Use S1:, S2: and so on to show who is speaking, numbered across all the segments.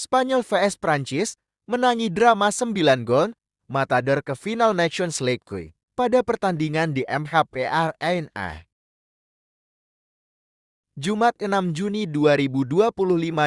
S1: Spanyol vs Prancis menangi drama 9 gol, matador ke final Nations League pada pertandingan di MHP Arena. Jumat 6 Juni 2025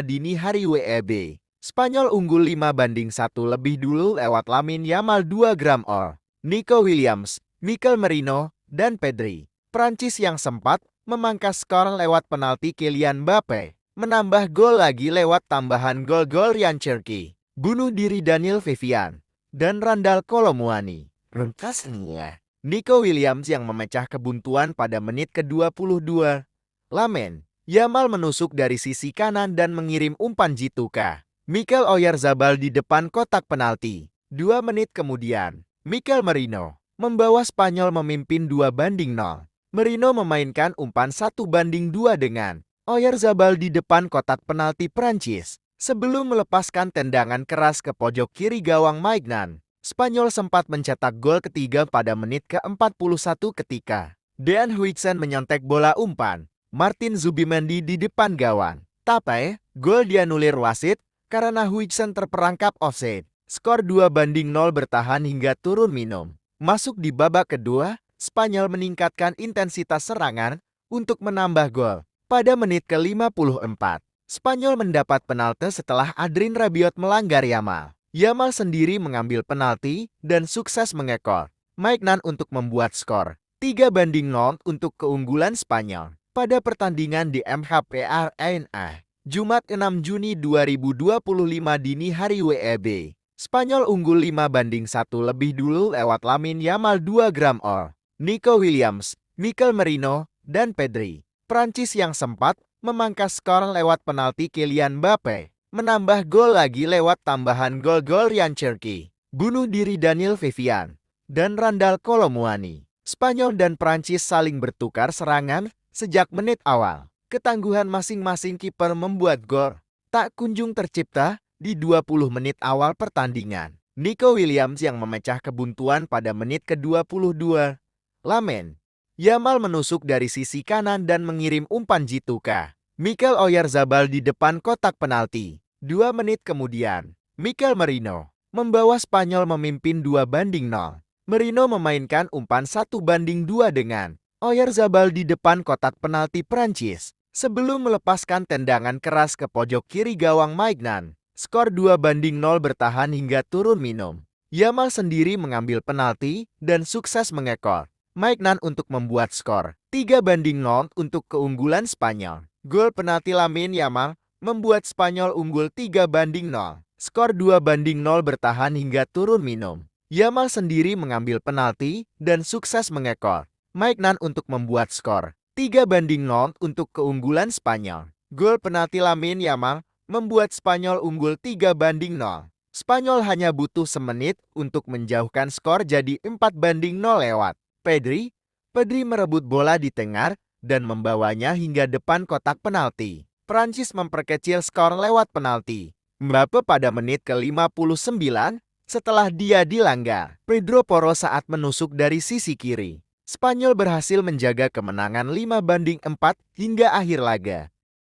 S1: dini hari WEB. Spanyol unggul 5-1 lebih dulu lewat Lamine Yamal 2 gram all, Nico Williams, Mikel Merino, dan Pedri. Prancis yang sempat memangkas skor lewat penalti Kylian Mbappe, menambah gol lagi lewat tambahan gol-gol Ryan Cherki, bunuh diri Daniel Vivian, dan Randal Kolo Muani. Ringkasnya, Nico Williams yang memecah kebuntuan pada menit ke-22. Lamine Yamal menusuk dari sisi kanan dan mengirim umpan jitu ke Mikel Oyarzabal di depan kotak penalti. 2 menit kemudian, Mikel Merino membawa Spanyol memimpin 2-0. Merino memainkan umpan 1-2 dengan Oyarzabal di depan kotak penalti Prancis. Sebelum melepaskan tendangan keras ke pojok kiri gawang Maignan, Spanyol sempat mencetak gol ketiga pada menit ke-41 ketika Dean Huijsen menyontek bola umpan Martin Zubimendi di depan gawang. Tapi, gol dianulir wasit karena Huijsen terperangkap offside. Skor 2-0 bertahan hingga turun minum. Masuk di babak kedua, Spanyol meningkatkan intensitas serangan untuk menambah gol. Pada menit ke-54, Spanyol mendapat penalti setelah Adrien Rabiot melanggar Yamal. Yamal sendiri mengambil penalti dan sukses mengekor Maignan untuk membuat skor 3-0 untuk keunggulan Spanyol. Pada pertandingan di MHP Arena, Jumat 6 Juni 2025 dini hari WEB. Spanyol unggul 5-1 lebih dulu lewat Lamine Yamal 2 gram all, Nico Williams, Mikel Merino, dan Pedri. Prancis yang sempat memangkas skor lewat penalti Kylian Mbappe, menambah gol lagi lewat tambahan gol-gol Ryan Cherki, bunuh diri Daniel Vivian, dan Randal Kolo Muani. Spanyol dan Prancis saling bertukar serangan sejak menit awal. Ketangguhan masing-masing kiper membuat gol tak kunjung tercipta di 20 menit awal pertandingan. Nico Williams yang memecah kebuntuan pada menit ke-22. Lamine Yamal menusuk dari sisi kanan dan mengirim umpan jitu ke Mikel Oyarzabal di depan kotak penalti. 2 menit kemudian, Mikel Merino membawa Spanyol memimpin 2-0. Merino memainkan umpan 1-2 dengan Oyarzabal di depan kotak penalti Prancis. Sebelum melepaskan tendangan keras ke pojok kiri gawang Maignan, skor 2-0 bertahan hingga turun minum. Yamal sendiri mengambil penalti dan sukses mengekor Maignan untuk membuat skor 3-0 untuk keunggulan Spanyol. Gol penalti Lamine Yamal membuat Spanyol unggul 3-0. Skor 2-0 bertahan hingga turun minum. Yamal sendiri mengambil penalti dan sukses mengekor Maignan untuk membuat skor 3-0 untuk keunggulan Spanyol. Gol penalti Lamine Yamal membuat Spanyol unggul 3-0. Spanyol hanya butuh semenit untuk menjauhkan skor jadi 4-0 lewat Pedri. Pedri merebut bola di tengah dan membawanya hingga depan kotak penalti. Prancis memperkecil skor lewat penalti Mbappe pada menit ke-59 setelah dia dilanggar Pedro Porro saat menusuk dari sisi kiri. Spanyol berhasil menjaga kemenangan 5-4 hingga akhir laga.